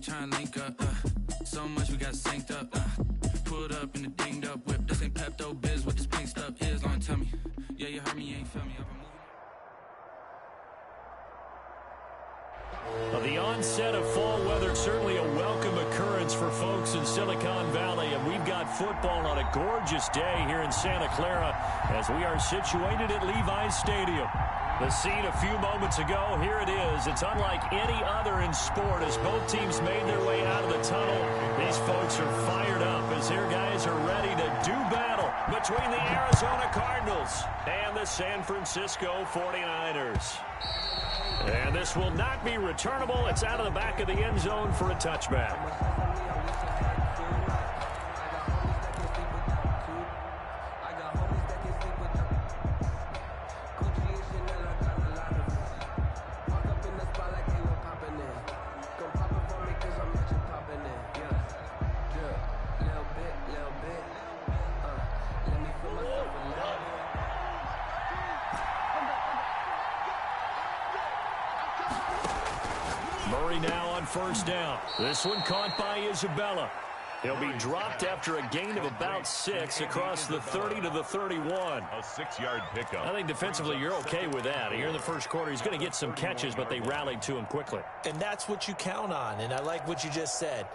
trying to link up. So much we got synced up. Pulled up in the dinged up whip. This ain't Pepto Biz. What this pink stuff is, long tell me. Yeah, you heard me, you ain't feel me. The onset of fall weather, certainly a welcome occurrence for folks in Silicon Valley, and we've got football on a gorgeous day here in Santa Clara as we are situated at Levi's Stadium. The scene a few moments ago, here it is. It's unlike any other in sport as both teams made their way out of the tunnel. These folks are fired up as their guys are ready to do battle between the Arizona Cardinals and the San Francisco 49ers. And this will not be returnable. It's out of the back of the end zone for a touchback. Murray now on first down. This one caught by Isabella. He'll be dropped after a gain of about 6 across the 30 to the 31. A 6-yard pickup. I think defensively you're okay with that. Here in the first quarter, he's going to get some catches, but they rallied to him quickly. And that's what you count on, and I like what you just said.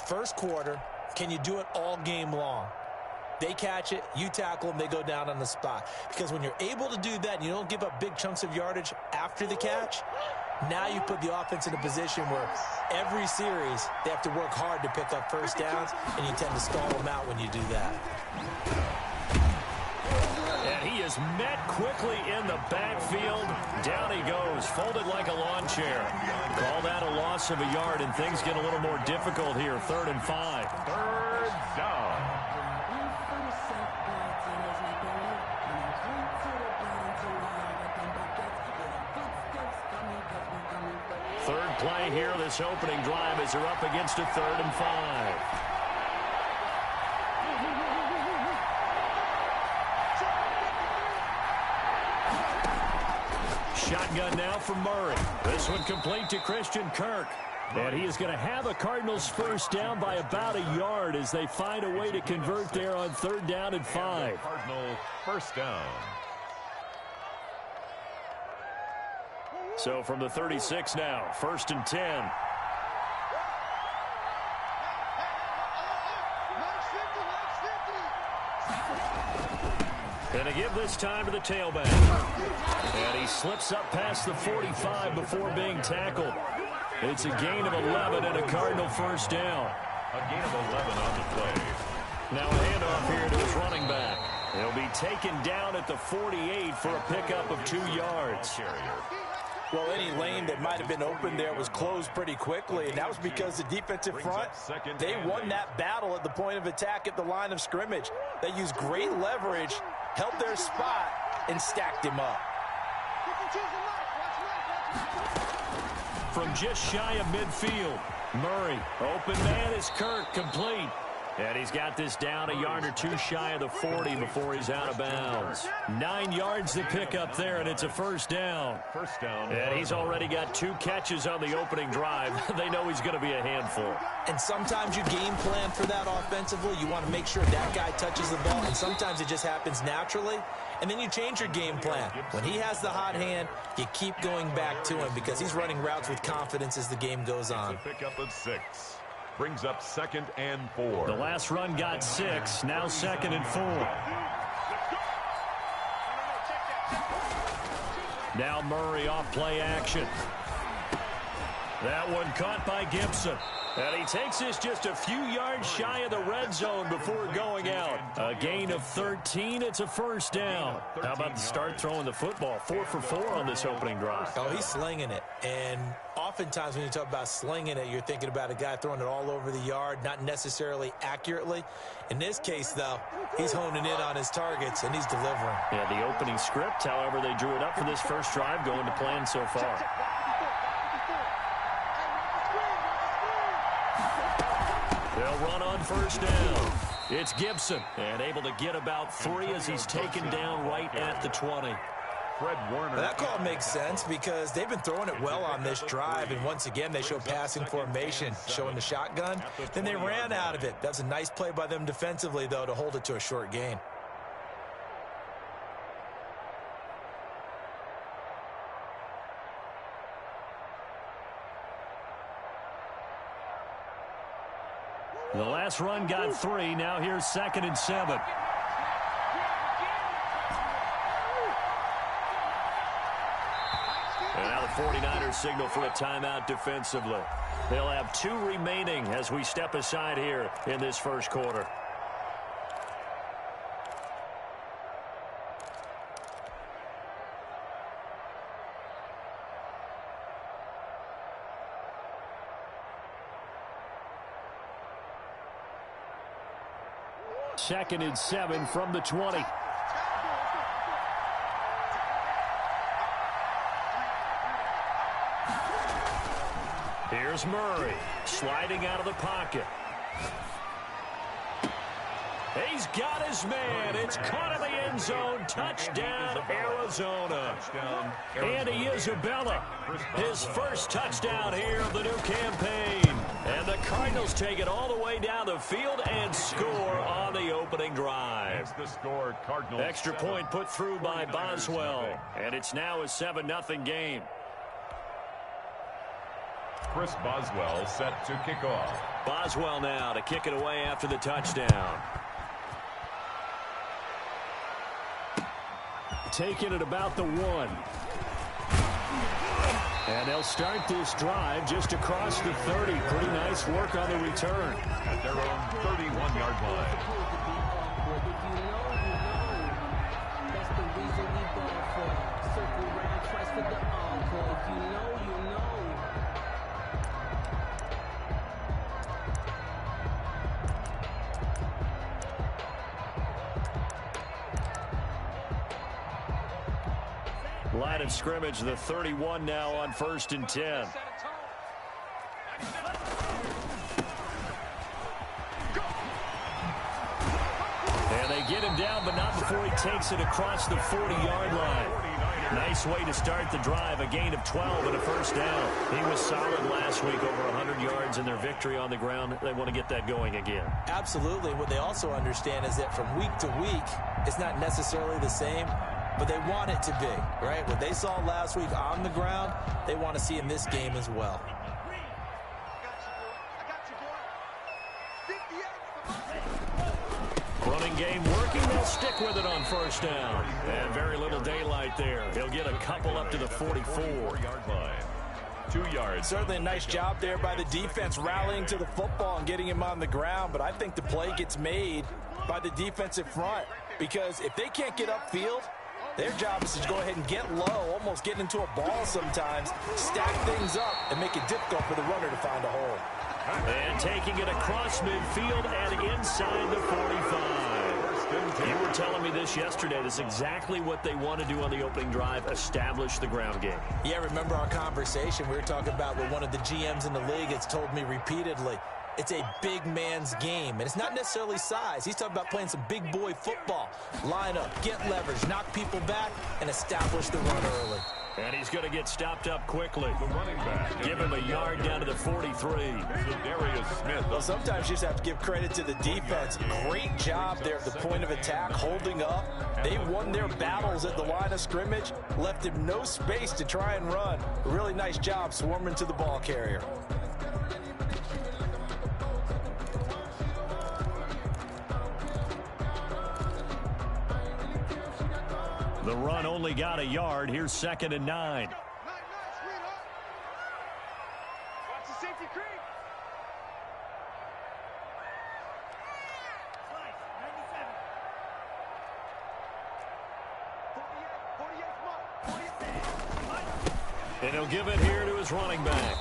First quarter, can you do it all game long? They catch it, you tackle them, they go down on the spot. Because when you're able to do that and you don't give up big chunks of yardage after the catch, now you put the offense in a position where every series they have to work hard to pick up first downs, and you tend to stall them out when you do that. And he is met quickly in the backfield. Down he goes, folded like a lawn chair. Call that a loss of a yard, and things get a little more difficult here. 3rd and 5. Third down. Third play here, this opening drive as they're up against a 3rd and 5. Shotgun now for Murray. This one complete to Christian Kirk. And he is going to have a Cardinals first down by about a yard as they find a way to convert there on 3rd down and 5. Cardinal first down. So from the 36 now, 1st and 10. And a give this time to the tailback. And he slips up past the 45 before being tackled. It's a gain of 11 and a Cardinal first down. A gain of 11 on the play. Now a handoff here to his running back. He'll be taken down at the 48 for a pickup of 2 yards. Well, any lane that might have been open there was closed pretty quickly, and that was because the defensive front, they won that battle at the point of attack at the line of scrimmage. They used great leverage, held their spot, and stacked him up. From just shy of midfield, Murray, open man is Kirk, complete. And he's got this down a yard or 2 shy of the 40 before he's out of bounds. 9 yards to pick up there, and it's a first down. First down. And he's already got 2 catches on the opening drive. They know he's going to be a handful. And sometimes you game plan for that offensively. You want to make sure that guy touches the ball, and sometimes it just happens naturally. And then you change your game plan. When he has the hot hand, you keep going back to him because he's running routes with confidence as the game goes on. It's a pickup of 6. Brings up 2nd and 4. The last run got 6. Now 2nd and 4. Now Murray off play action. That one caught by Gibson. And he takes this just a few yards shy of the red zone before going out. A gain of 13. It's a first down. How about the start throwing the football? 4 for 4 on this opening drive. Oh, he's slinging it. And oftentimes when you talk about slinging it, you're thinking about a guy throwing it all over the yard, not necessarily accurately. In this case, though, he's honing in on his targets, and he's delivering. Yeah, the opening script, however, they drew it up for this first drive, going to plan so far. They'll run on first down. It's Gibson, and able to get about 3 as he's taken down right at the 20. Fred Warner. That call makes sense because they've been throwing it well on this drive, and once again they show passing formation, showing the shotgun. Then they ran out of it. That's a nice play by them defensively, though, to hold it to a short gain. The last run got 3. Now here's 2nd and 7. And now the 49ers signal for a timeout defensively. They'll have 2 remaining as we step aside here in this first quarter. Second and 7 from the 20. Here's Murray sliding out of the pocket. He's got his man. It's caught in the end zone. Touchdown, Arizona. Andy Isabella, his first touchdown here of the new campaign. And the Cardinals take it all the way down the field and score on the opening drive. The score, Cardinals. Extra point put through by Boswell. And it's now a 7-0 game. Chris Boswell set to kick off. Boswell now to kick it away after the touchdown. Taking it about the 1. And they'll start this drive just across the 30. Pretty nice work on the return. At their own 31-yard line. That's the reason we go for circle round twice for the encore. If you know, you know. Line of scrimmage, the 31 now on 1st and 10. And they get him down, but not before he takes it across the 40-yard line. Nice way to start the drive, a gain of 12 and a first down. He was solid last week, over 100 yards in their victory on the ground. They want to get that going again. Absolutely. What they also understand is that from week to week, it's not necessarily the same, but they want it to be, right? What they saw last week on the ground, they want to see in this game as well. Running game working. They'll stick with it on first down. And very little daylight there. He'll get a couple up to the 44-yard line. 2 yards. Certainly a nice job there by the defense rallying to the football and getting him on the ground, but I think the play gets made by the defensive front because if they can't get upfield, their job is to go ahead and get low, almost get into a ball sometimes, stack things up, and make it difficult for the runner to find a hole. And taking it across midfield and inside the 45. You were telling me this yesterday. This is exactly what they want to do on the opening drive, establish the ground game. Yeah, remember our conversation we were talking about with one of the GMs in the league has told me repeatedly, it's a big man's game, and it's not necessarily size. He's talking about playing some big boy football. Line up, get leverage, knock people back, and establish the run early. And he's going to get stopped up quickly. The running back. Give him a yard down to the 43. Darius Smith. Well, sometimes you just have to give credit to the defense. Great job there at the point of attack, holding up. They won their battles at the line of scrimmage, left him no space to try and run. A really nice job swarming to the ball carrier. The run only got a yard. Here's 2nd and 9. Watch the safety creep. And he'll give it here to his running back.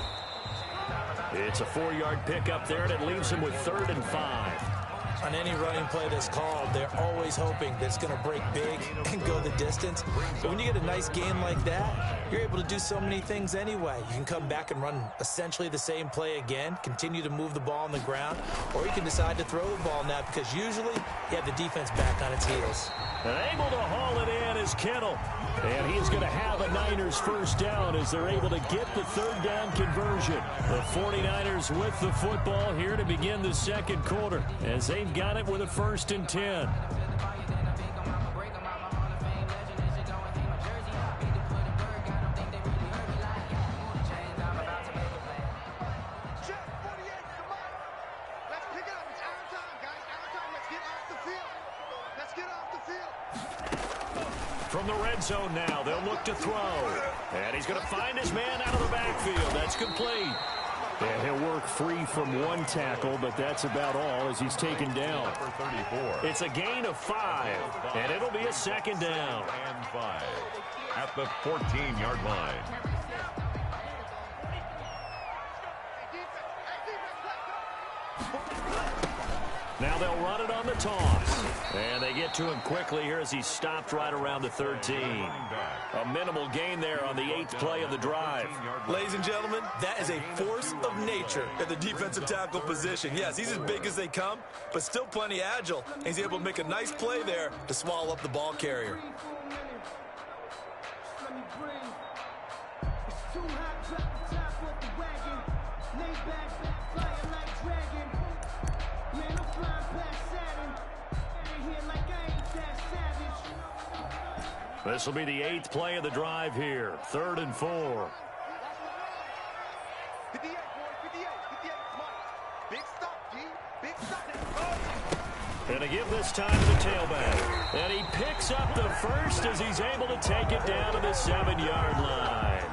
It's a 4-yard pickup there, and it leaves him with 3rd and 5. On any running play that's called, they're always hoping that it's going to break big and go the distance. But when you get a nice game like that, you're able to do so many things anyway. You can come back and run essentially the same play again, continue to move the ball on the ground, or you can decide to throw the ball now because usually you have the defense back on its heels. And able to haul it in is Kittle. And he's going to have a Niners first down as they're able to get the third down conversion. The 49ers with the football here to begin the second quarter as they've got it with a 1st and 10. From the red zone now, they'll look to throw. And he's going to find his man out of the backfield. That's complete. And he'll work free from one tackle, but that's about all as he's taken down. It's a gain of 5, and it'll be a 2nd down. And 5 at the 14-yard line. Now they'll run it on the toss. And they get to him quickly here as he's stopped right around the 13. A minimal gain there on the 8th play of the drive. Ladies and gentlemen, that is a force of nature at the defensive tackle position. Yes, he's as big as they come, but still plenty agile. And he's able to make a nice play there to swallow up the ball carrier. This will be the 8th play of the drive here. 3rd and 4. 58, boys, 58, 58. Come on. Big stop, G. Big stop. And to give this time to the tailback. And he picks up the first as he's able to take it down to the 7-yard line.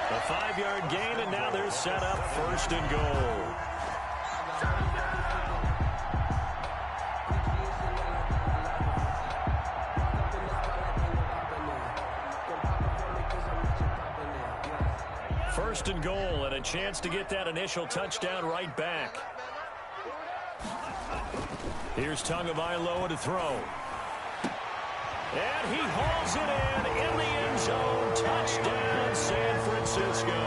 A 5-yard gain, and now they're set up 1st and goal. First and goal, and a chance to get that initial touchdown right back. Here's Tagovailoa to throw. And he hauls it in the end zone. Touchdown, San Francisco.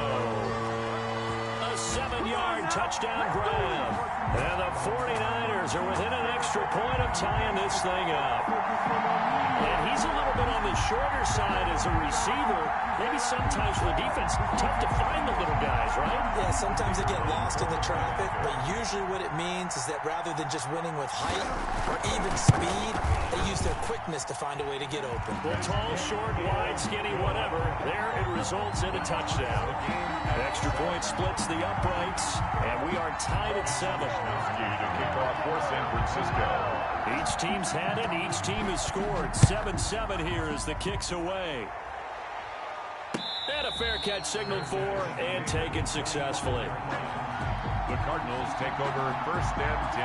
A 7-yard touchdown grab. And the 49ers are within an extra point of tying this thing up. And he's a little bit on the shorter side as a receiver. Maybe sometimes for the defense, tough to find the little guys, right? Yeah, sometimes they get lost in the traffic, but usually what it means is that rather than just winning with height or even speed, they use their quickness to find a way to get open. Well, tall, short, wide, skinny, whatever. There it results in a touchdown. Extra point splits the uprights, and we are tied at 7. To kick off for San Francisco. Each team's had it. Each team has scored. 7-7 here as the kick's away. And a fair catch signaled for and taken successfully. The Cardinals take over 1st and 10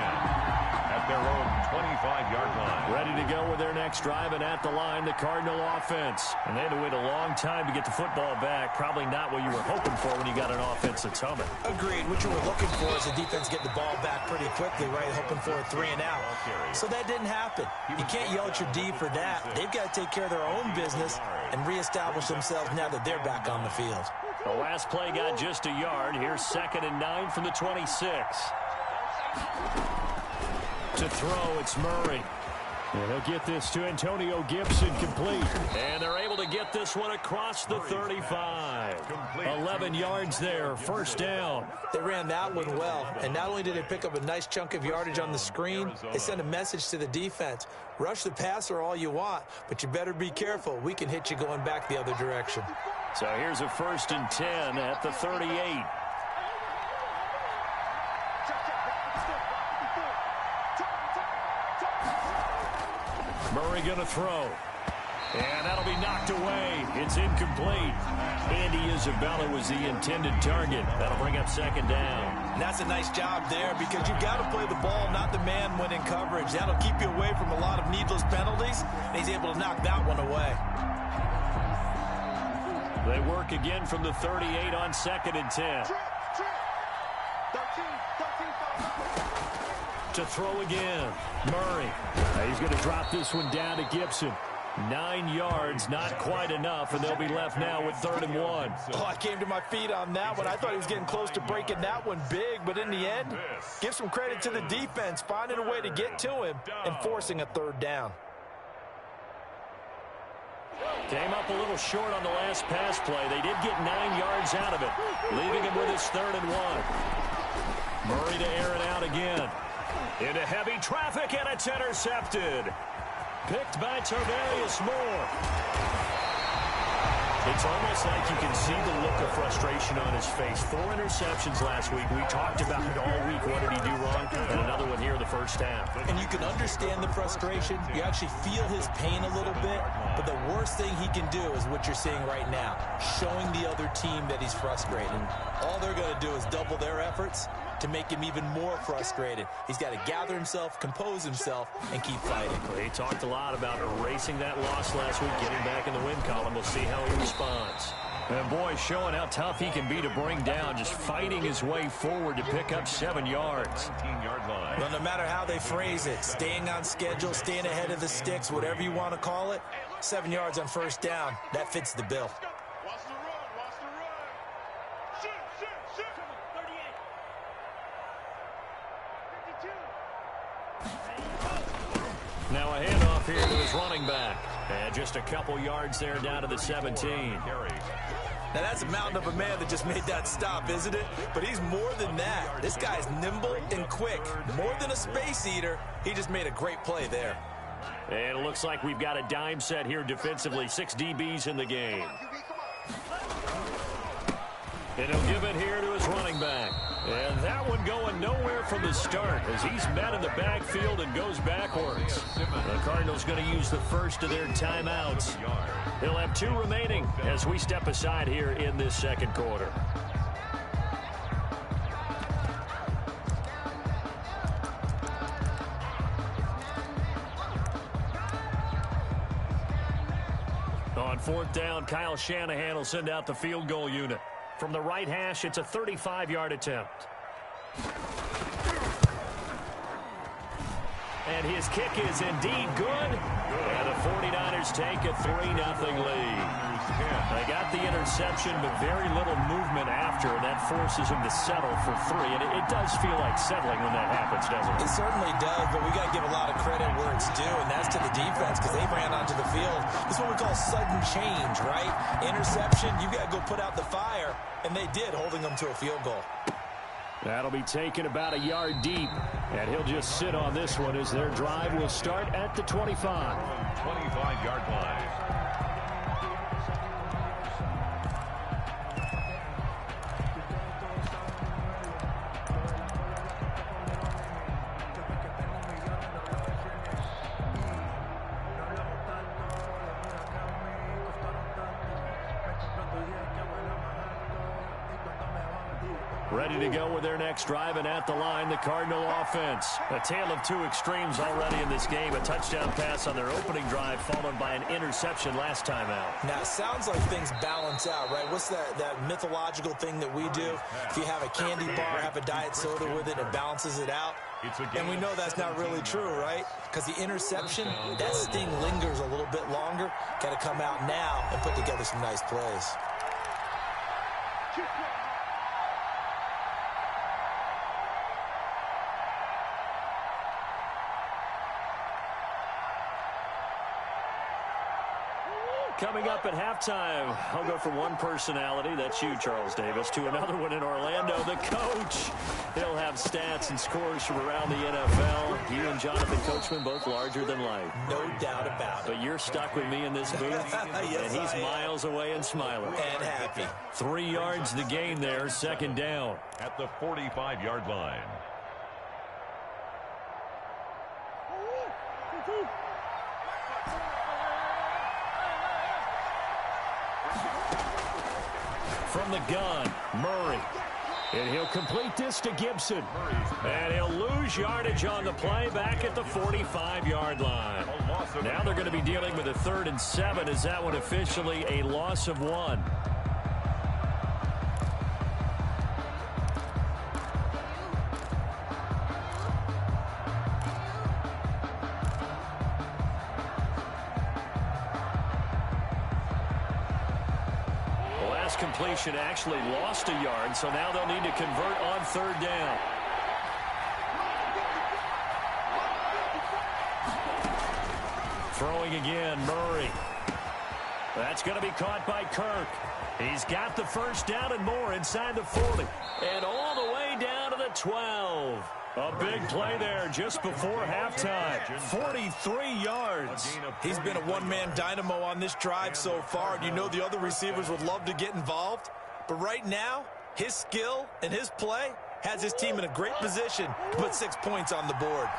at their own 25-yard line. Ready to go with their next drive, and at the line, the Cardinal offense. And they had to wait a long time to get the football back. Probably not what you were hoping for when you got an offense that's humming. Agreed. What you were looking for is the defense get the ball back pretty quickly, right? Hoping for a 3-and-out. So that didn't happen. You can't yell at your D for that. They've got to take care of their own business and reestablish themselves now that they're back on the field. The last play got just a yard. Here's 2nd and 9 from the 26. To throw, it's Murray. And he'll get this to Antonio Gibson, complete. And they're able to get this one across the 35. 11 yards there, 1st down. They ran that one well, and not only did they pick up a nice chunk of yardage on the screen, they sent a message to the defense. Rush the passer all you want, but you better be careful. We can hit you going back the other direction. So here's a 1st and 10 at the 38. Murray going to throw. And that'll be knocked away. It's incomplete. Andy Isabella was the intended target. That'll bring up 2nd down. And that's a nice job there because you've got to play the ball, not the man when in coverage. That'll keep you away from a lot of needless penalties, and he's able to knock that one away. They work again from the 38 on 2nd and 10. to throw again. Murray. He's going to drop this one down to Gibson. 9 yards, not quite enough, and they'll be left now with 3rd and 1. Oh, I came to my feet on that one. I thought he was getting close to breaking that one big, but in the end, give some credit to the defense, finding a way to get to him and forcing a 3rd down. Came up a little short on the last pass play. They did get 9 yards out of it, leaving him with his 3rd and 1. Murray to air it out again. Into heavy traffic, and it's intercepted. Picked by Tarvarius Moore. It's almost like you can see the look of frustration on his face. 4 interceptions last week. We talked about it all week. What did he do wrong? And another one here in the first half. And you can understand the frustration. You actually feel his pain a little bit. But the worst thing he can do is what you're seeing right now, showing the other team that he's frustrated. All they're going to do is double their efforts to make him even more frustrated. He's got to gather himself, compose himself, and keep fighting. He talked a lot about erasing that loss last week, getting back in the win column. We'll see how he responds. And boy, showing how tough he can be to bring down, just fighting his way forward to pick up 7 yards. 19-yard line. Well, no matter how they phrase it, staying on schedule, staying ahead of the sticks, whatever you want to call it, 7 yards on 1st down, that fits the bill. Watch the run, watch the run. Shoot, shoot, shoot. 38. 52. Now a handoff here to his running back. And just a couple yards there down to the 17. Now that's a mountain of a man that just made that stop, isn't it? But he's more than that. This guy's nimble and quick. More than a space eater. He just made a great play there. And it looks like we've got a dime set here defensively. 6 DBs in the game. And he'll give it here to his running back. And that one going nowhere from the start as he's met in the backfield and goes backwards. The Cardinals going to use the first of their timeouts. They'll have 2 remaining as we step aside here in this second quarter. On 4th down, Kyle Shanahan will send out the field goal unit. From the right hash, it's a 35-yard attempt. And his kick is indeed good. And the 49ers take a 3-0 lead. They got the interception, but very little movement after, and that forces him to settle for 3. And it does feel like settling when that happens, doesn't it? It certainly does, but we got to give a lot of credit where it's due, and that's to the defense because they ran onto the field. This is what we call sudden change, right? Interception, you got to go put out the fire, and they did, holding them to a field goal. That'll be taken about a yard deep, and he'll just sit on this one as their drive will start at the 25. 25-yard line. Ready to go with their next drive, and at the line, the Cardinal offense. A tale of 2 extremes already in this game. A touchdown pass on their opening drive, followed by an interception last time out. Now, it sounds like things balance out, right? What's that mythological thing that we do? If you have a candy bar, have a diet soda with it, it balances it out. And we know that's not really true, right? Because the interception, that sting lingers a little bit longer. Got to come out now and put together some nice plays. Coming up at halftime, I'll go from one personality, that's you, Charles Davis, to another one in Orlando, the coach. He'll have stats and scores from around the NFL. You and Jonathan Coachman, both larger than life. No doubt about it. But you're stuck with me in this booth, Yes, and he's miles away and smiling. And happy. 3 yards the gain there, 2nd down. At the 45-yard line. From the gun, Murray. And he'll complete this to Gibson. And he'll lose yardage on the play back at the 45-yard line. Now they're going to be dealing with a 3rd and 7. Is that one officially a loss of 1? completion actually lost a yard, so now they'll need to convert on third down. Throwing again, Murray. That's going to be caught by Kirk. He's got the first down and more inside the 40. And all the way down to the 12. A big play there just before halftime. 43 yards. He's been a one-man dynamo on this drive so far, and you know the other receivers would love to get involved. But right now, his skill and his play has his team in a great position to put 6 points on the board.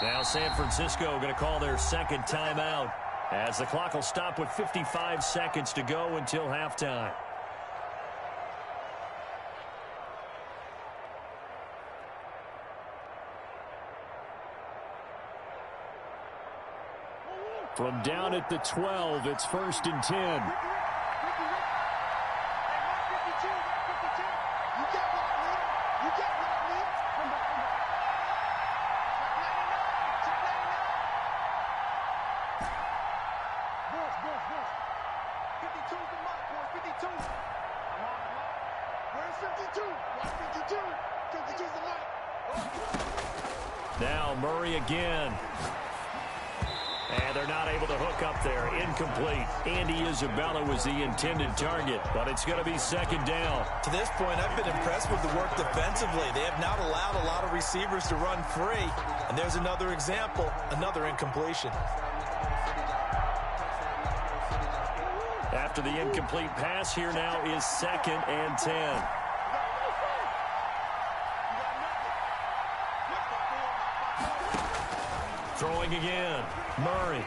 Now San Francisco going to call their second timeout as the clock will stop with 55 seconds to go until halftime. From down at the 12, it's 1st and 10. Now Murray again. And they're not able to hook up there. Incomplete. Andy Isabella was the intended target, but it's going to be 2nd down. To this point, I've been impressed with the work defensively. They have not allowed a lot of receivers to run free. And there's another example, another incompletion. After the incomplete pass, here now is 2nd and 10. Throwing again. Murray.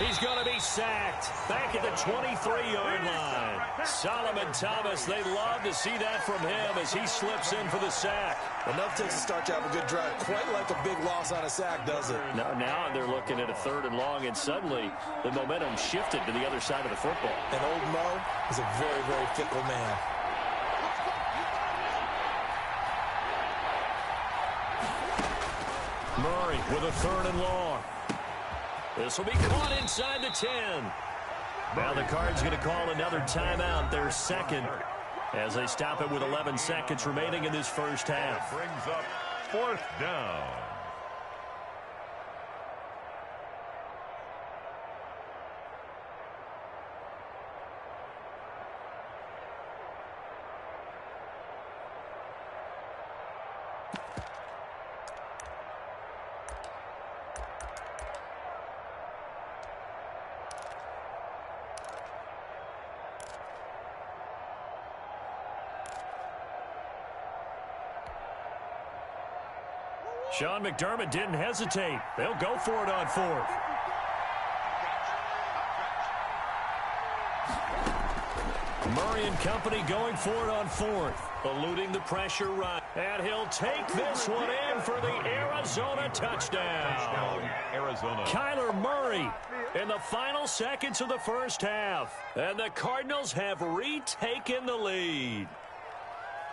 He's going to be sacked. Back at the 23-yard line. Solomon Thomas, they love to see that from him as he slips in for the sack. Enough takes a start to have a good drive. Quite like a big loss on a sack, does it? Now they're looking at a 3rd and long, and suddenly the momentum shifted to the other side of the football. And old Mo is a very, very fickle man. Murray with a 3rd and long. This will be caught inside the 10. Now the Cards going to call another timeout, their 2nd, as they stop it with 11 seconds remaining in this first half. Brings up 4th down. Sean McDermott didn't hesitate. They'll go for it on 4th. Murray and company going for it on 4th. Eluding the pressure right. And he'll take this one in for the Arizona touchdown. Arizona. Kyler Murray in the final seconds of the first half. And the Cardinals have retaken the lead.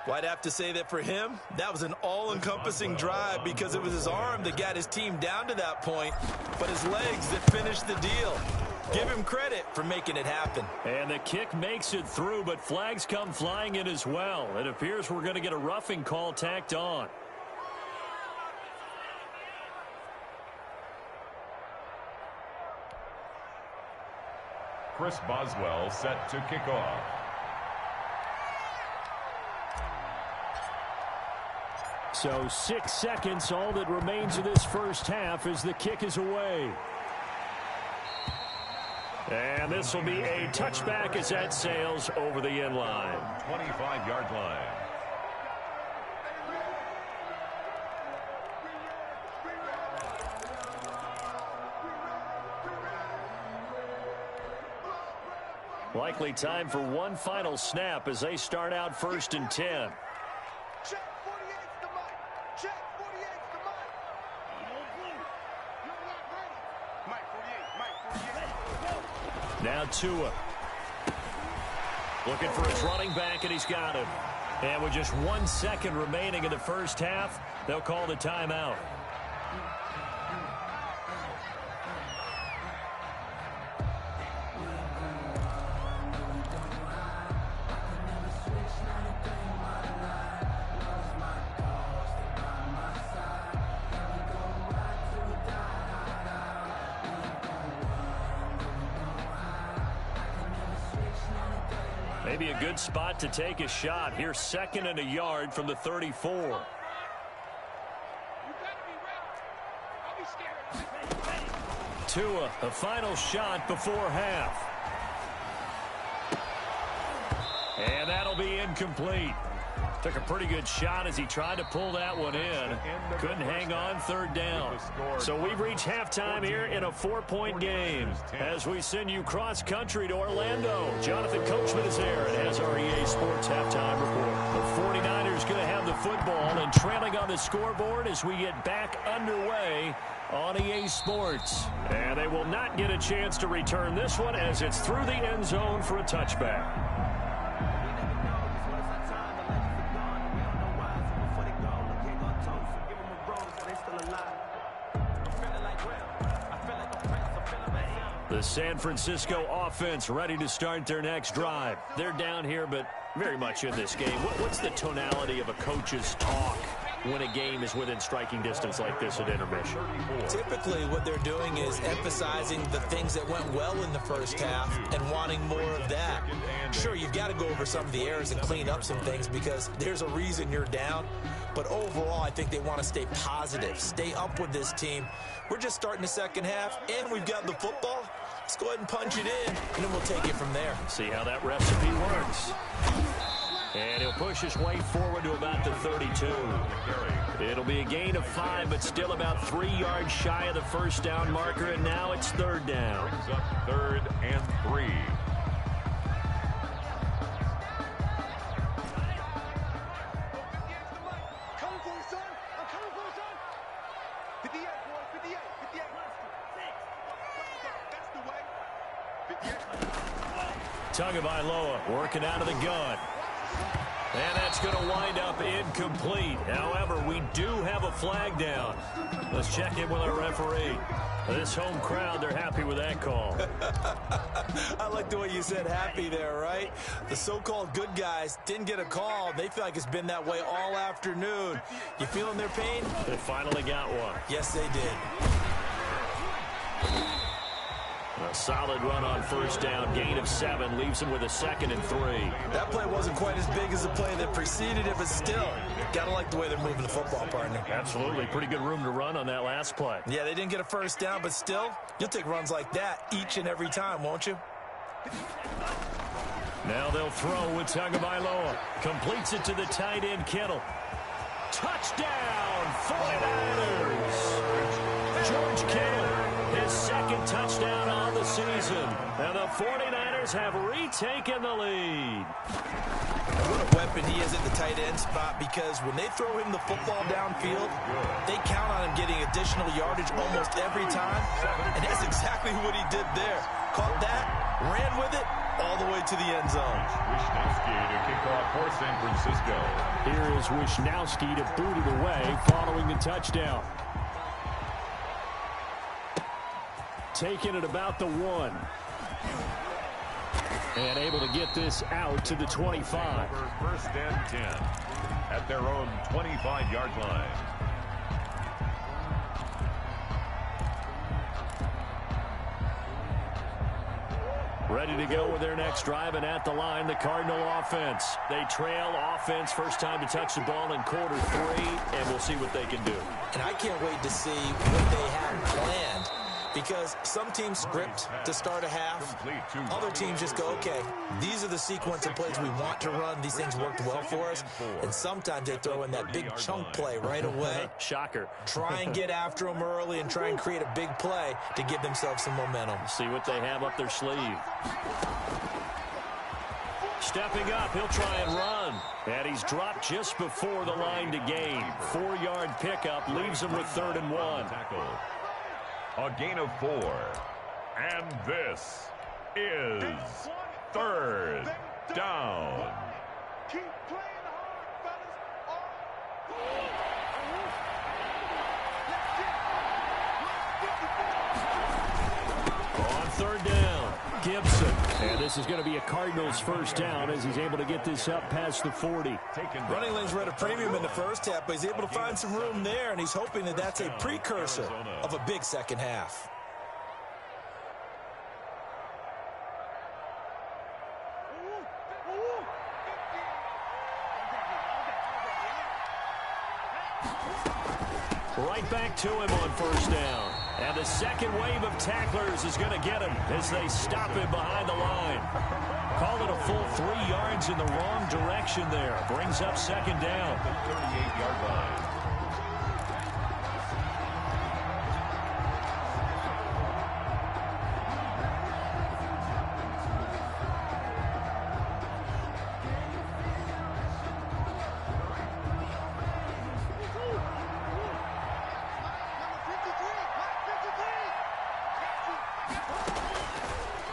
Well, I'd have to say that for him, that was an all-encompassing drive because it was his arm that got his team down to that point, but his legs that finished the deal. Give him credit for making it happen. And the kick makes it through, but flags come flying in as well. It appears we're going to get a roughing call tacked on. Chris Boswell set to kick off. So 6 seconds, all that remains of this first half as the kick is away. And this will be a touchback as that sails over the end line. 25-yard line. Likely time for one final snap as they start out 1st and 10. Check 48's the mic. Check 48's the mic. You're not ready. Mike 48. Now Tua. Looking for his running back, and he's got him. And with just 1 second remaining in the first half, they'll call the timeout. Maybe a good spot to take a shot. Here's 2nd and a yard from the 34. Tua, a final shot before half. And that'll be incomplete. Took a pretty good shot as he tried to pull that one in. Couldn't hang on 3rd down. So we've reached halftime here in a 4-point game. As we send you cross-country to Orlando, Jonathan Coachman is there and has our EA Sports halftime report. The 49ers going to have the football and trailing on the scoreboard as we get back underway on EA Sports. And they will not get a chance to return this one as it's through the end zone for a touchback. The San Francisco offense ready to start their next drive. They're down here, but very much in this game. What's the tonality of a coach's talk when a game is within striking distance like this at intermission? Typically, what they're doing is emphasizing the things that went well in the first half and wanting more of that. Sure, you've got to go over some of the errors and clean up some things because there's a reason you're down. But overall, I think they want to stay positive, stay up with this team. We're just starting the second half, and we've got the football. Let's go ahead and punch it in, and then we'll take it from there. See how that recipe works. And he'll push his way forward to about the 32. It'll be a gain of 5, but still about 3 yards shy of the first down marker, and now it's 3rd down. Brings up 3rd and 3. Coming for you, son. I'm coming for you, son. 58, boy. 58. 58. That's the way. 58. Tagovailoa working out of the gun. And that's going to wind up incomplete. However, we do have a flag down. Let's check in with our referee. This home crowd, they're happy with that call. I like the way you said happy there, right? The so-called good guys didn't get a call. They feel like it's been that way all afternoon. You feeling their pain? They finally got one. Yes, they did. A solid run on first down. Gain of 7 leaves him with a 2nd and 3. That play wasn't quite as big as the play that preceded it, but still, gotta like the way they're moving the football, partner. Absolutely. Pretty good room to run on that last play. Yeah, they didn't get a first down, but still, you'll take runs like that each and every time, won't you? Now they'll throw with Tagovailoa. Completes it to the tight end, Kittle. Touchdown, 49ers! George Kittle, his 2nd touchdown on the season. And the 49ers have retaken the lead. What a weapon he is at the tight end spot, because when they throw him the football downfield, they count on him getting additional yardage almost every time. And that's exactly what he did there. Caught that, ran with it, all the way to the end zone. Wishnowski to kick off for San Francisco. Here is Wishnowski to boot it away following the touchdown. Taking it about the 1. And able to get this out to the 25. 1st and 10 at their own 25-yard line. Ready to go with their next drive, and at the line, the Cardinal offense. They trail offense, first time to touch the ball in quarter 3, and we'll see what they can do. And I can't wait to see what they have planned, because some teams script to start a half. Other teams just go, okay, these are the sequence of plays we want to run. These things worked well for us. And sometimes they throw in that big chunk play right away. Shocker. Try and get after them early and try and create a big play to give themselves some momentum. See what they have up their sleeve. Stepping up, he'll try and run. And he's dropped just before the line to gain. 4-yard pickup leaves him with 3rd and 1. A gain of 4. And this is 3rd down. On third down, Gibson. And this is going to be a Cardinals first down as he's able to get this up past the 40. Running lanes were at a premium in the first half, but he's able to find some room there, and he's hoping that that's a precursor of a big second half. Right back to him on first down. And the second wave of tacklers is going to get him as they stop him behind the line. Call it a full 3 yards in the wrong direction there. Brings up second down. The 38-yard line.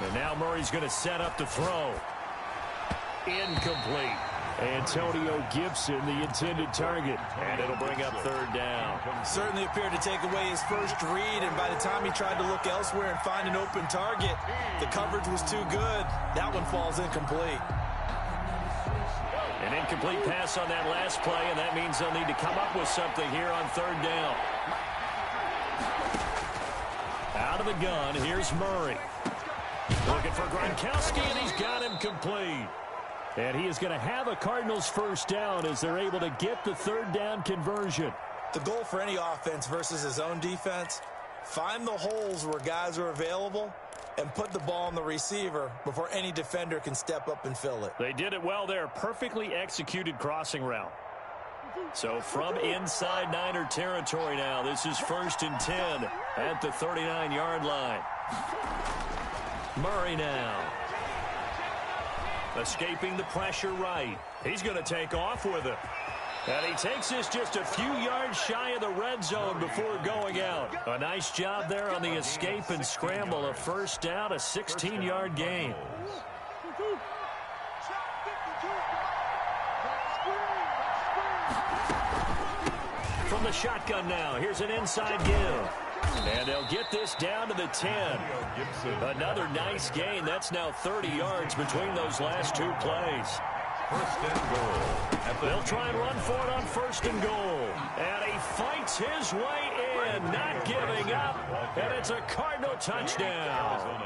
And now Murray's going to set up to throw. Incomplete. Antonio Gibson, the intended target. And it'll bring up third down. Certainly appeared to take away his first read, and by the time he tried to look elsewhere and find an open target, the coverage was too good. That one falls incomplete. An incomplete pass on that last play, and that means they'll need to come up with something here on third down. Out of the gun, here's Murray. Looking for Gronkowski, and he's got him complete. And he is going to have a Cardinals first down as they're able to get the third down conversion. The goal for any offense versus his own defense, find the holes where guys are available and put the ball on the receiver before any defender can step up and fill it. They did it well there. Perfectly executed crossing route. So from inside Niner territory now, this is 1st and 10 at the 39-yard line. Murray now. Escaping the pressure right. He's going to take off with it. And he takes this just a few yards shy of the red zone before going out. A nice job there on the escape and scramble. A first down, a 16-yard gain. From the shotgun now, here's an inside give. And they'll get this down to the 10. Another nice gain. That's now 30 yards between those last 2 plays. First and goal. They'll try and run for it on 1st and goal. And he fights his way in, not giving up. And it's a Cardinal touchdown.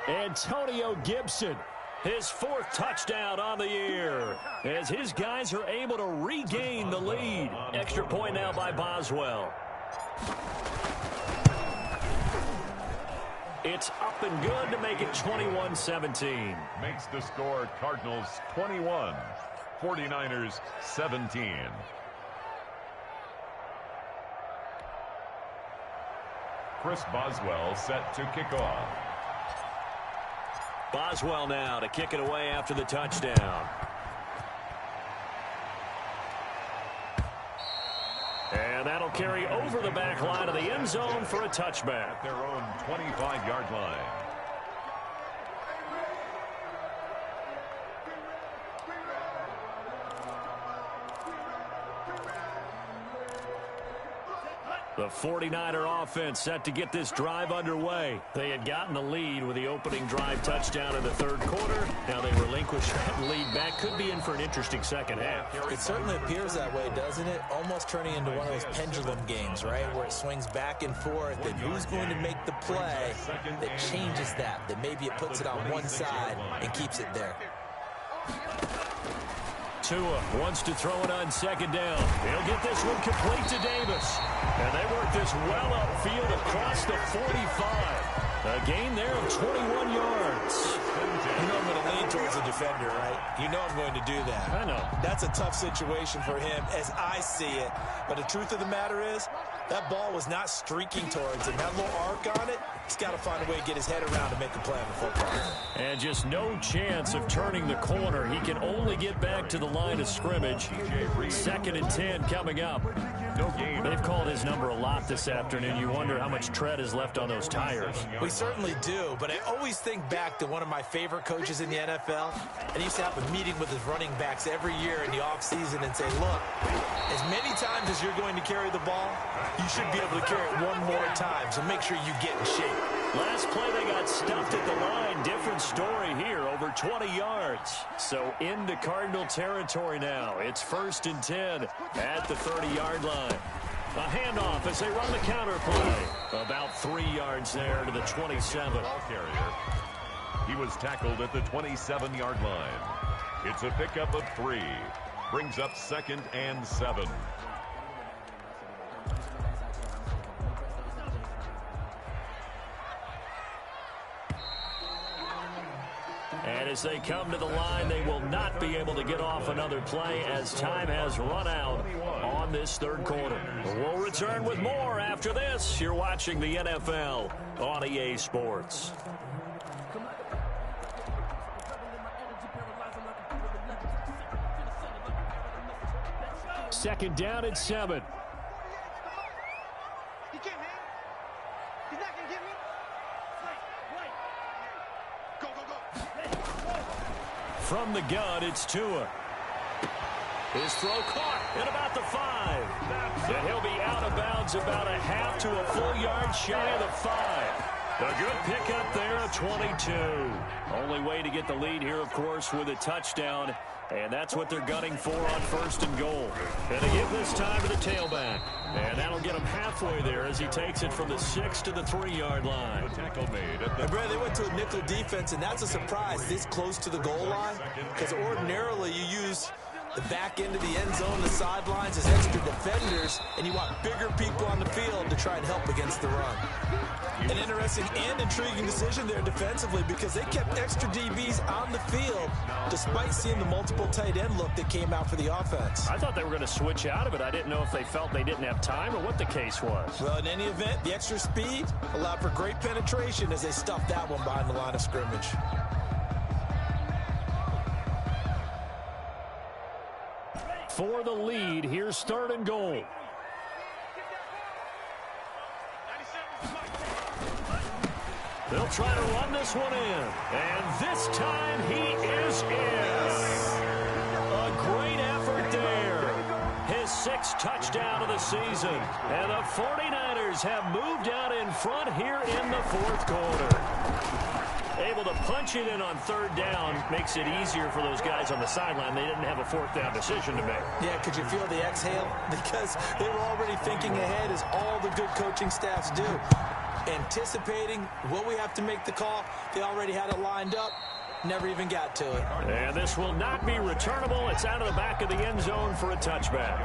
Antonio Gibson, his 4th touchdown on the year, as his guys are able to regain the lead. Extra point now by Boswell. It's up and good to make it 21-17. Makes the score Cardinals 21, 49ers 17. Chris Boswell set to kick off. Boswell now to kick it away after the touchdown. And that'll carry over the back line of the end zone for a touchback. Their own 25-yard line. The 49er offense set to get this drive underway. They had gotten the lead with the opening drive touchdown in the 3rd quarter. Now they relinquish that lead back. Could be in for an interesting second half. It certainly appears that way, doesn't it? Almost turning into one of those pendulum games, right? Where it swings back and forth, and who's going to make the play that changes that maybe it puts it on one side and keeps it there. Tua wants to throw it on 2nd down. He'll get this one complete to Davis. And they work this well upfield across the 45. A gain there of 21 yards. You know I'm going to lean towards the defender, right? You know I'm going to do that. I know. That's a tough situation for him as I see it. But the truth of the matter is, that ball was not streaking towards him. That little arc on it, he's got to find a way to get his head around to make the play on the football. And just no chance of turning the corner. He can only get back to the line of scrimmage. 2nd and 10 coming up. No gain. They've called his number a lot this afternoon. You wonder how much tread is left on those tires. We certainly do, but I always think back to one of my favorite coaches in the NFL, and he used to have a meeting with his running backs every year in the offseason and say, look, As many times as you're going to carry the ball, you should be able to carry it one more time, so make sure you get in shape. Last play, they got stuffed at the line. Different story here, over 20 yards. So into Cardinal territory now. It's 1st and 10 at the 30-yard line. A handoff as they run the counter play. About 3 yards there to the 27. Ball carrier. He was tackled at the 27-yard line. It's a pickup of 3. Brings up 2nd and 7. And as they come to the line, they will not be able to get off another play as time has run out on this 3rd quarter. We'll return with more after this. You're watching the NFL on EA Sports. 2nd down and 7. He can't hang. He's not going to get me. Go, go, go. From the gun, it's Tua. His throw caught at about the 5. And he'll be out of bounds about a half to a full yard shy of the 5. A good pickup there, a 22. Only way to get the lead here, of course, with a touchdown. And that's what they're gunning for on 1st and goal. And they give this time to the tailback. And that'll get him halfway there as he takes it from the 6 to the 3-yard line. The tackle made at the Brad, they went to a nickel defense, and that's a surprise this close to the goal line. Because ordinarily you use the back end of the end zone, the sidelines as extra defenders, and you want bigger people on the field to try and help against the run. An interesting and intriguing decision there defensively because they kept extra DBs on the field despite seeing the multiple tight end look that came out for the offense. I thought they were going to switch out of it. I didn't know if they felt they didn't have time or what the case was. Well, in any event, the extra speed allowed for great penetration as they stuffed that one behind the line of scrimmage. For the lead, here's 3rd and goal. They'll try to run this one in. And this time he is in. A great effort there. His 6th touchdown of the season. And the 49ers have moved out in front here in the 4th quarter. Able to punch it in on 3rd down makes it easier for those guys on the sideline. They didn't have a 4th down decision to make. Yeah, could you feel the exhale? Because they were already thinking ahead as all the good coaching staffs do. Anticipating, will we have to make the call? They already had it lined up. Never even got to it. And this will not be returnable. It's out of the back of the end zone for a touchback.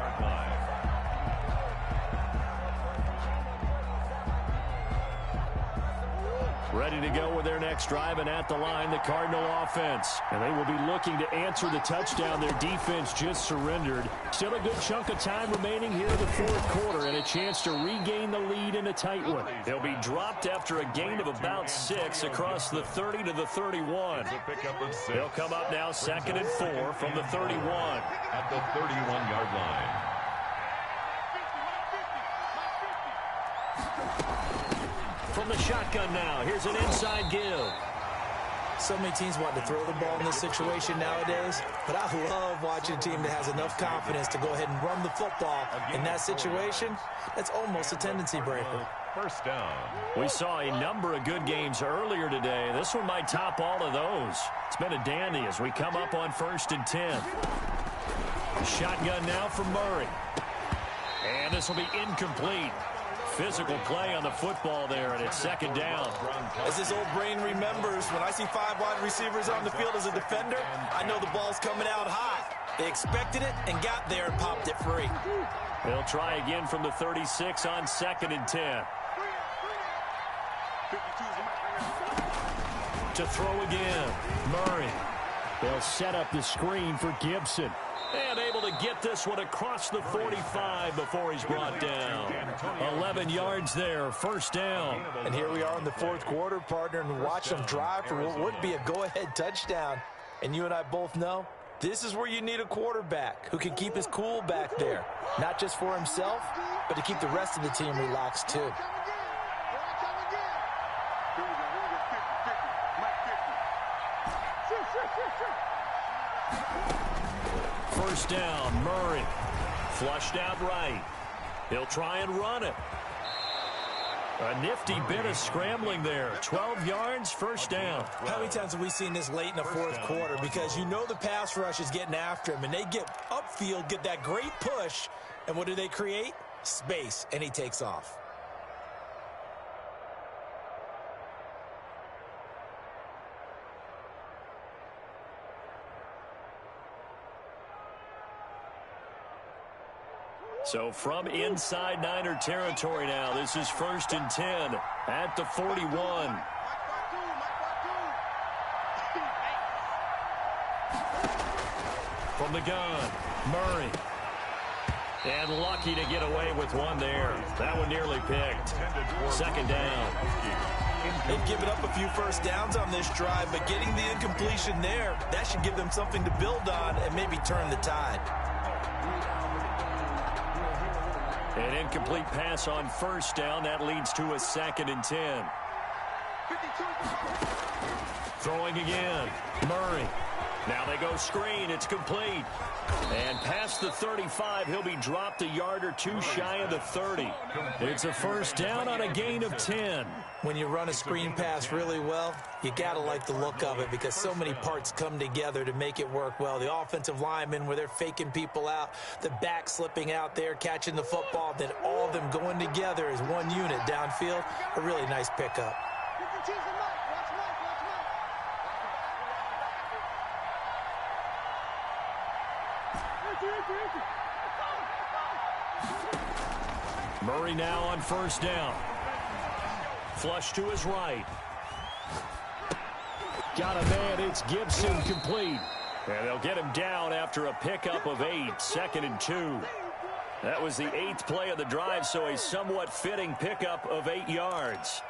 Ready to go with their next drive, and at the line, the Cardinal offense. And they will be looking to answer the touchdown their defense just surrendered. Still a good chunk of time remaining here in the 4th quarter, and a chance to regain the lead in a tight one. They'll be dropped after a gain of about 6 across the 30 to the 31. They'll come up now 2nd and 4 from the 31. At the 31-yard line. From the shotgun now, here's an inside give. So many teams want to throw the ball in this situation nowadays, but I love watching a team that has enough confidence to go ahead and run the football. In that situation, that's almost a tendency breaker. 1st down. We saw a number of good games earlier today. This one might top all of those. It's been a dandy as we come up on 1st and 10. Shotgun now from Murray. And this will be incomplete. Physical play on the football there, and it's 2nd down. As this old brain remembers, when I see 5 wide receivers on the field as a defender, I know the ball's coming out hot. They expected it and got there and popped it free. They'll try again from the 36 on 2nd and 10. To throw again, Murray. They'll set up the screen for Gibson. And able to get this one across the 45 before he's brought down. 11 yards there, 1st down. And here we are in the 4th quarter, partner, and watch them drive for what would be a go-ahead touchdown. And you and I both know this is where you need a quarterback who can keep his cool back there. Not just for himself, but to keep the rest of the team relaxed too. First down, Murray Flushed out right. He'll try and run it. A nifty bit of scrambling there. 12 yards, first down. How many times have we seen this late in the fourth quarter? Because you know the pass rush is getting after him, and they get upfield, get that great push, and what do they create? Space, and he takes off. So from inside Niner territory now, this is 1st and 10 at the 41. From the gun, Murray. And lucky to get away with one there. That one nearly picked. 2nd down. They've given up a few first downs on this drive, but getting the incompletion there, that should give them something to build on and maybe turn the tide. An incomplete pass on 1st down. That leads to a 2nd and 10. Throwing again. Murray. Now they go screen. It's complete. And past the 35, he'll be dropped a yard or two shy of the 30. It's a 1st down on a gain of 10. When you run a screen pass really well, you got to like the look of it because so many parts come together to make it work well. The offensive linemen where they're faking people out, the back slipping out there, catching the football, then all of them going together as one unit downfield. A really nice pickup. Murray now on 1st down. Flush to his right. Got a man. It's Gibson complete. And they'll get him down after a pickup of 8. 2nd and 2. That was the 8th play of the drive, so a somewhat fitting pickup of 8 yards.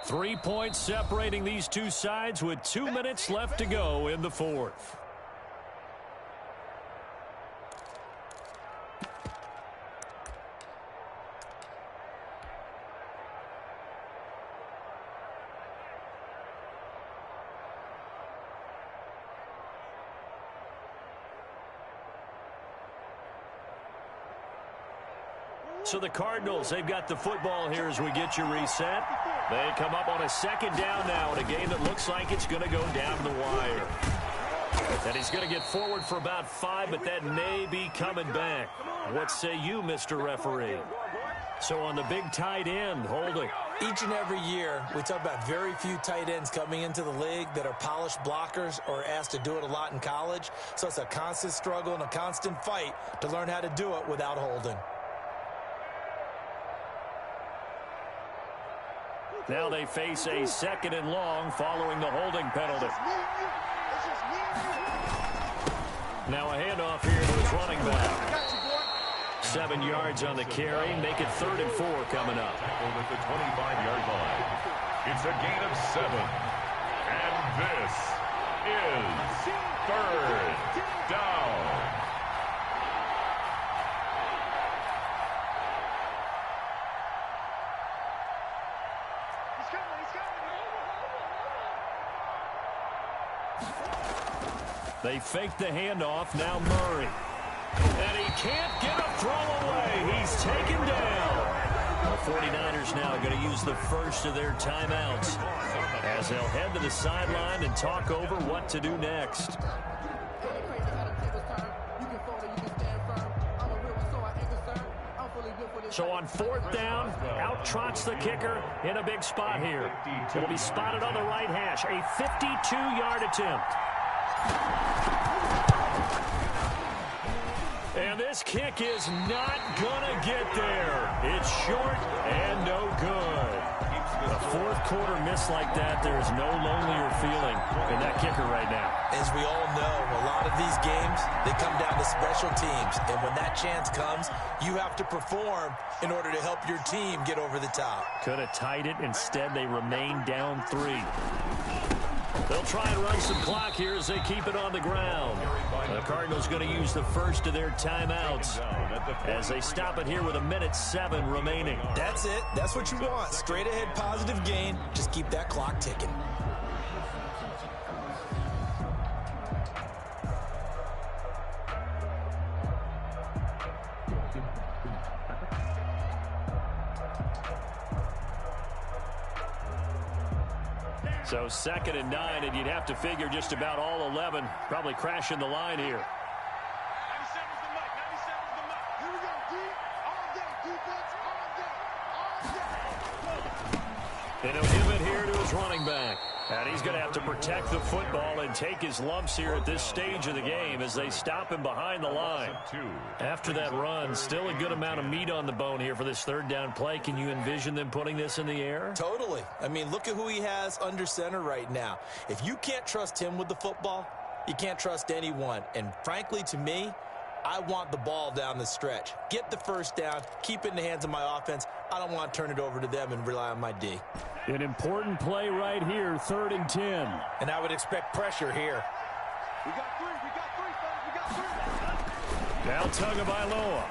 Three points separating these two sides with 2 minutes left to go in the fourth. So the Cardinals, they've got the football here as we get you reset. They come up on a 2nd down now in a game that looks like it's going to go down the wire. And he's going to get forward for about 5, but that may be coming back. What say you, Mr. Referee? So on the big tight end, holding. Each and every year, we talk about very few tight ends coming into the league that are polished blockers or asked to do it a lot in college. So it's a constant struggle and a constant fight to learn how to do it without holding. Now they face a 2nd and long following the holding penalty. Now a handoff here to his running back. 7 yards on the carry. Make it 3rd and 4 coming up. At the 25-yard line. It's a gain of 7. And this is 3rd down. They fake the handoff. Now Murray. And he can't get a throw away. He's taken down. The 49ers now going to use the first of their timeouts as they'll head to the sideline and talk over what to do next. So on 4th down, out trots the kicker in a big spot here. It'll be spotted on the right hash. A 52-yard attempt. And this kick is not gonna get there. It's short and no good. A fourth quarter miss like that, there is no lonelier feeling in that kicker right now. As we all know, a lot of these games, they come down to special teams. And when that chance comes, you have to perform in order to help your team get over the top. Could have tied it. Instead, they remain down 3. They'll try and run some clock here as they keep it on the ground. The Cardinals going to use the first of their timeouts as they stop it here with 1:07 remaining. That's it. That's what you want. Straight ahead positive gain. Just keep that clock ticking. So 2nd and 9, and you'd have to figure just about all 11 probably crashing the line here. 97's the mic. 97's the mic. Here we go, D. All day. Defense all day. All day. And he'll give it here to his running back. And he's going to have to protect the football and take his lumps here at this stage of the game as they stop him behind the line. After that run, still a good amount of meat on the bone here for this 3rd down play. Can you envision them putting this in the air? Totally. I mean, look at who he has under center right now. If you can't trust him with the football, you can't trust anyone. And frankly, to me, I want the ball down the stretch. Get the 1st down, keep it in the hands of my offense. I don't want to turn it over to them and rely on my D. An important play right here, 3rd and 10. And I would expect pressure here. We got 3. We got 3, fellas. We got 3. Now Tagovailoa.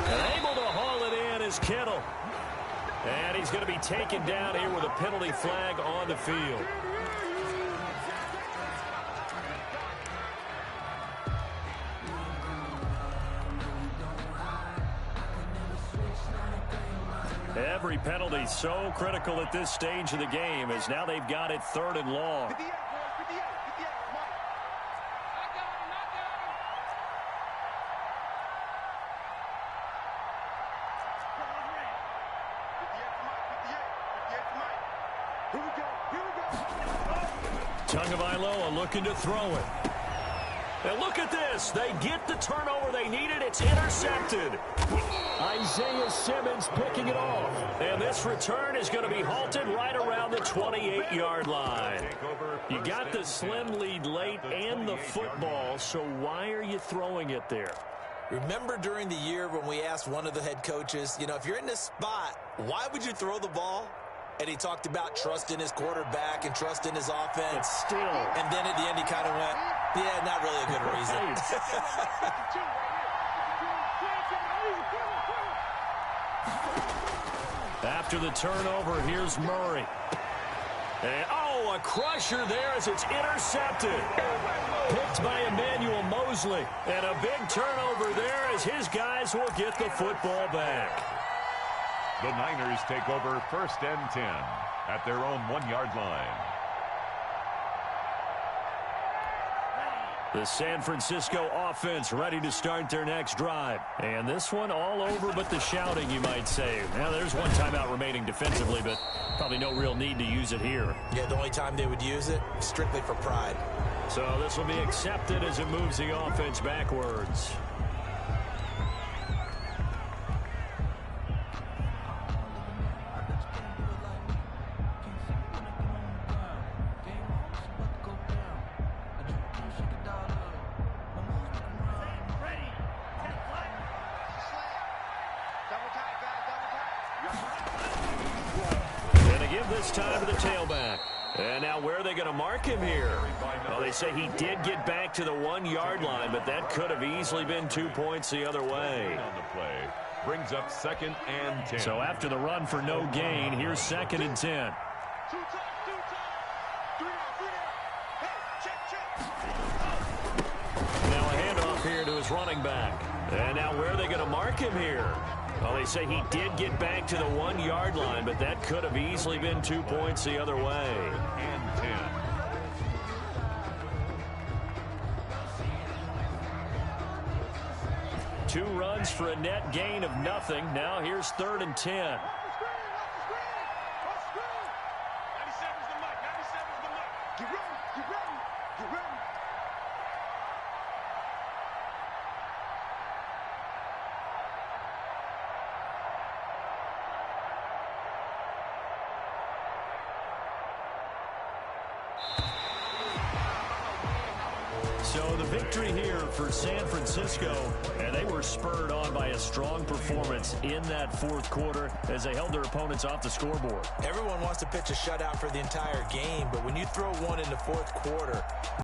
And able to haul it in is Kittle. And he's going to be taken down here with a penalty flag on the field. Every penalty so critical at this stage of the game as now they've got it 3rd and long. 58, boys. 58. 58. Mike. I got him. I got him. 58 to Mike. 58. 58 to Mike. Here we go. Here we go. Tagovailoa looking to throw it. And look at this. They get the turnover they needed. It's intercepted. Isaiah Simmons picking it off. And this return is going to be halted right around the 28-yard line. You got the slim lead late and the football, so why are you throwing it there? Remember during the year when we asked one of the head coaches, you know, if you're in this spot, why would you throw the ball? And he talked about trust in his quarterback and trust in his offense. But still. And then at the end he kind of went, yeah, not really a good reason. After the turnover, here's Murray. And, a crusher there as it's intercepted. Picked by Emmanuel Mosley. And a big turnover there as his guys will get the football back. The Niners take over 1st and 10 at their own 1-yard line. The San Francisco offense ready to start their next drive. And this one all over but the shouting, you might say. Now, there's one timeout remaining defensively, but probably no real need to use it here. Yeah, the only time they would use it, strictly for pride. So this will be accepted as it moves the offense backwards. Time to the tailback. And now where are they going to mark him here? Well, they say he did get back to the 1-yard line, but that could have easily been 2 points the other way. On the play brings up 2nd and 10. So after the run for no gain, here's 2nd and 10. 2 times, 2 times. 3 out, 3 out. Hey, check. Now a handoff here to his running back. And now where are they going to mark him here? Well, they say he did get back to the 1-yard line, but that could have easily been 2 points the other way. And 10. Two runs for a net gain of nothing. Now here's 3rd and 10. 97's the mic. 97's the mic. Get ready. Get ready. Get ready. So the victory here for San Francisco, and they were spurred on by a strong performance in that fourth quarter as they held their opponents off the scoreboard. Everyone wants to pitch a shutout for the entire game, but when you throw one in the fourth quarter,